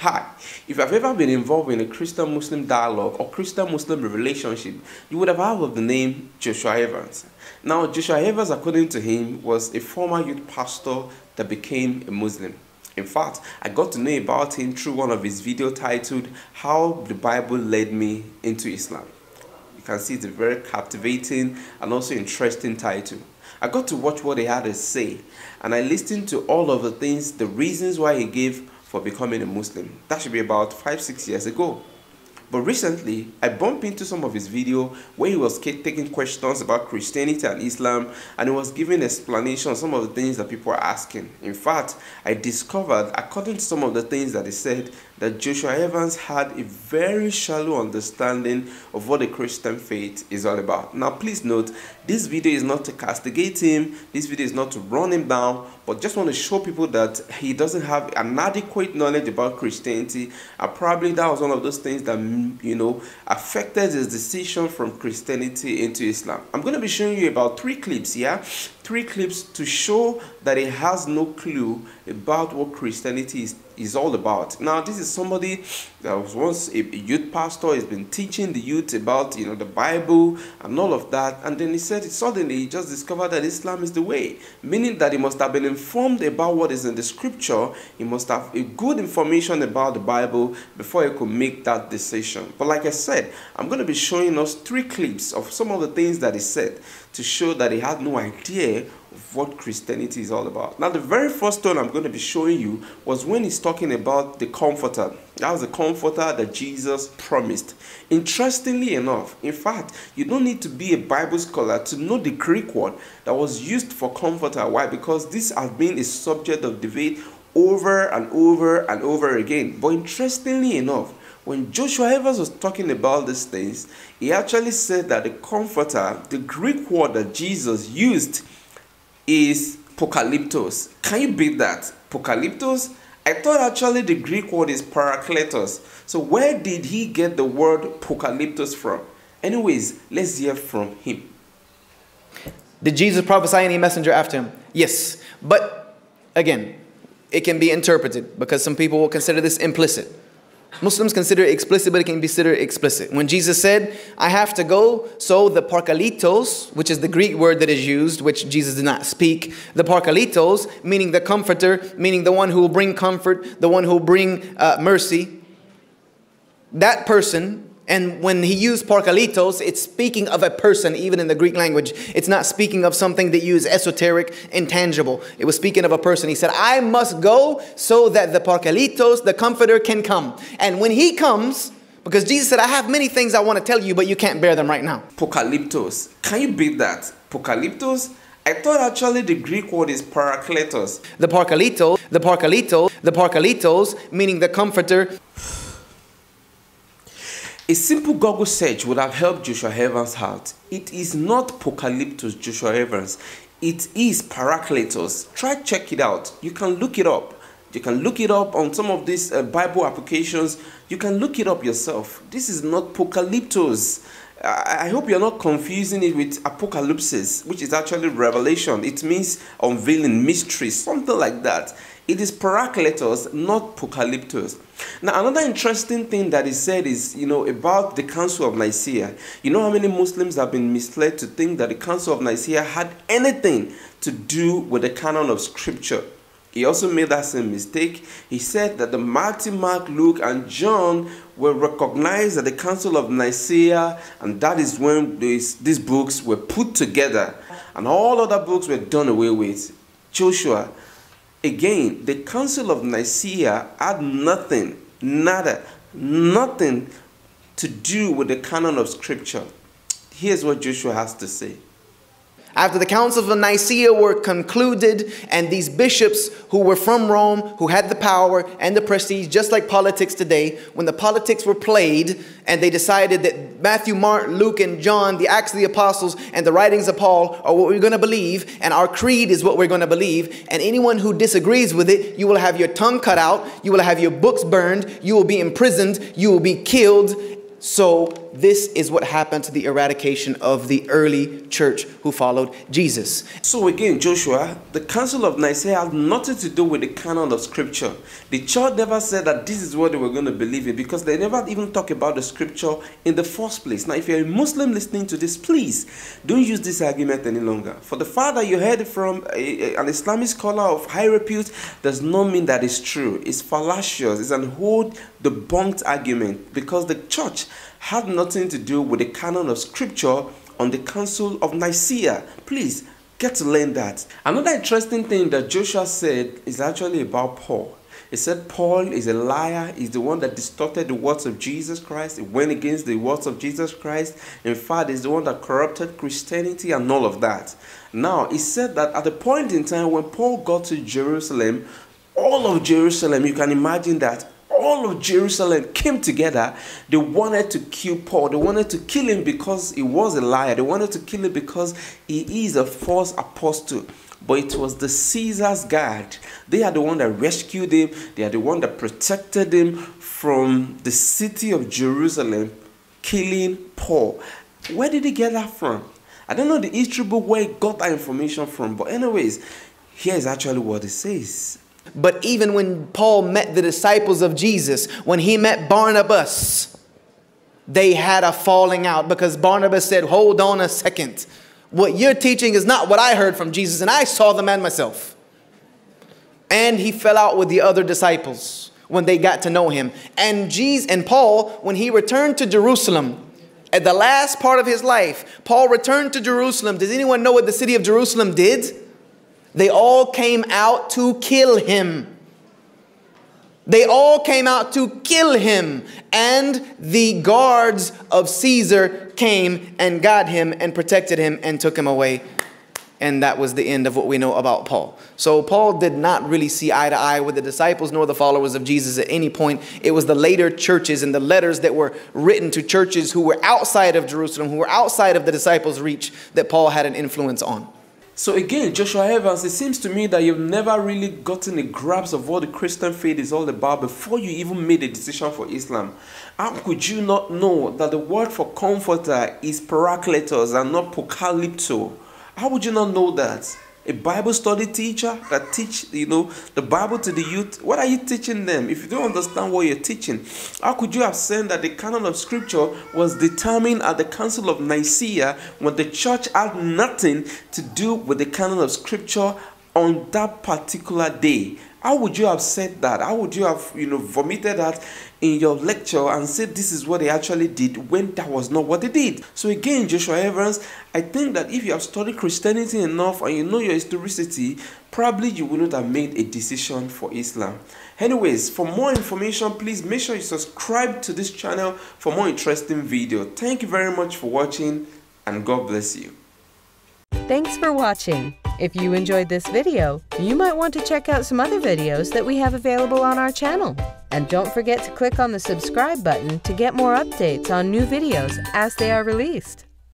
Hi, if you've ever been involved in a Christian-Muslim dialogue or Christian-Muslim relationship, you would have heard of the name Joshua Evans. Now, Joshua Evans, according to him, was a former youth pastor that became a Muslim. In fact, I got to know about him through one of his videos titled, How the Bible Led Me into Islam. You can see it's a very captivating and also interesting title. I got to watch what he had to say, and I listened to all of the reasons why he gave for becoming a Muslim. That should be about 5-6 years ago. But recently, I bumped into some of his video where he was taking questions about Christianity and Islam, and he was giving explanation on some of the things that people are asking. In fact, I discovered, according to some of the things that he said, that Joshua Evans had a very shallow understanding of what the Christian faith is all about. Now, please note, this video is not to castigate him, this video is not to run him down, but just want to show people that he doesn't have an adequate knowledge about Christianity, and probably that was one of those things that, affected his decision from Christianity into Islam. I'm going to be showing you about 3 clips here, 3 clips to show that he has no clue about what Christianity is all about. Now, this is somebody that was once a youth pastor. He's been teaching the youth about, the Bible and all of that. And then he said suddenly he just discovered that Islam is the way, meaning that he must have been informed about what is in the scripture. He must have a good information about the Bible before he could make that decision. But like I said, I'm going to be showing us 3 clips of some of the things that he said to show that he had no idea of what Christianity is all about. Now, the very first one I'm going to be showing you was when he's talking about the Comforter. That was the Comforter that Jesus promised. Interestingly enough, in fact, you don't need to be a Bible scholar to know the Greek word that was used for Comforter. Why? Because this has been a subject of debate over and over and over again. But interestingly enough, when Joshua Evans was talking about these things, he actually said that the Comforter, the Greek word that Jesus used, is apocalyptos. Can you beat that? Apocalyptos? I thought actually the Greek word is parakletos. So where did he get the word apocalyptos from? Anyways, let's hear from him. Did Jesus prophesy any messenger after him? Yes. But again, it can be interpreted because some people will consider this implicit. Muslims consider it explicit, but it can be considered explicit. When Jesus said, I have to go, so the parakletos, which is the Greek word that is used, which Jesus did not speak, the parakletos, meaning the comforter, meaning the one who will bring comfort, the one who will bring mercy, that person. And when he used parakletos, it's speaking of a person, even in the Greek language. It's not speaking of something that used esoteric, intangible. It was speaking of a person. He said, I must go so that the parakletos, the comforter, can come. And when he comes, because Jesus said, I have many things I want to tell you, but you can't bear them right now. Apocalyptos. Can you beat that? Apocalyptos? I thought actually the Greek word is parakletos. The parakletos, meaning the comforter. A simple Google search would have helped Joshua Evans out. It is not apocalyptos, Joshua Evans. It is parakletos. Try check it out. You can look it up. You can look it up on some of these Bible applications. You can look it up yourself. This is not apocalyptos. I hope you're not confusing it with apocalypsis, which is actually revelation. It means unveiling mystery, something like that. It is parakletos, not apocalyptos. Now, another interesting thing that he said is, about the Council of Nicaea. You know how many Muslims have been misled to think that the Council of Nicaea had anything to do with the canon of Scripture? He also made that same mistake. He said that the Matthew, Mark, Luke, and John were recognized at the Council of Nicaea, and that is when these books were put together, and all other books were done away with. Joshua, again, the Council of Nicaea had nothing to do with the canon of Scripture. Here's what Joshua has to say. After the councils of Nicaea were concluded, and these bishops who were from Rome, who had the power and the prestige, just like politics today, when the politics were played and they decided that Matthew, Mark, Luke, and John, the Acts of the Apostles, and the writings of Paul are what we're going to believe, and our creed is what we're going to believe, and anyone who disagrees with it, you will have your tongue cut out, you will have your books burned, you will be imprisoned, you will be killed. So this is what happened to the eradication of the early church who followed Jesus. So again, Joshua, the Council of Nicaea had nothing to do with the canon of Scripture. The church never said that this is what they were going to believe in, because they never even talk about the Scripture in the first place. Now, if you're a Muslim listening to this, please don't use this argument any longer. For the fact that you heard it from an Islamic scholar of high repute does not mean that it's true. It's fallacious. It's an old debunked argument, because the church had nothing to do with the canon of Scripture on the Council of Nicaea. Please get to learn that. Another interesting thing that Joshua said is actually about Paul. He said Paul is a liar. He's the one that distorted the words of Jesus Christ. He went against the words of Jesus Christ. In fact, he's the one that corrupted Christianity and all of that. Now, he said that at the point in time when Paul got to Jerusalem, all of Jerusalem, you can imagine that, all of Jerusalem came together. They wanted to kill Paul. They wanted to kill him because he was a liar. They wanted to kill him because he is a false apostle. But it was the Caesar's guard. They are the one that rescued him. They are the one that protected him from the city of Jerusalem killing Paul. Where did he get that from? I don't know the history book where he got that information from. But anyways, here is actually what it says. But even when Paul met the disciples of Jesus, when he met Barnabas, they had a falling out, because Barnabas said, hold on a second. What you're teaching is not what I heard from Jesus, and I saw the man myself. And he fell out with the other disciples when they got to know him. And Paul, when he returned to Jerusalem, at the last part of his life, Paul returned to Jerusalem. Does anyone know what the city of Jerusalem did? They all came out to kill him. They all came out to kill him. And the guards of Caesar came and got him and protected him and took him away. And that was the end of what we know about Paul. So Paul did not really see eye to eye with the disciples nor the followers of Jesus at any point. It was the later churches and the letters that were written to churches who were outside of Jerusalem, who were outside of the disciples' reach, that Paul had an influence on. So again, Joshua Evans, it seems to me that you've never really gotten a grasp of what the Christian faith is all about before you even made a decision for Islam. How could you not know that the word for comforter is parakletos and not pocalypto? How would you not know that? A Bible study teacher that teach, the Bible to the youth, what are you teaching them if you don't understand what you're teaching? How could you have said that the canon of Scripture was determined at the Council of Nicaea when the church had nothing to do with the canon of Scripture on that particular day? How would you have said that? How would you have, vomited that in your lecture and said this is what they actually did when that was not what they did? So again, Joshua Evans, I think that if you have studied Christianity enough and you know your historicity, probably you wouldn't have made a decision for Islam. Anyways, for more information, please make sure you subscribe to this channel for more interesting videos. Thank you very much for watching, and God bless you. Thanks for watching. If you enjoyed this video, you might want to check out some other videos that we have available on our channel. And don't forget to click on the subscribe button to get more updates on new videos as they are released.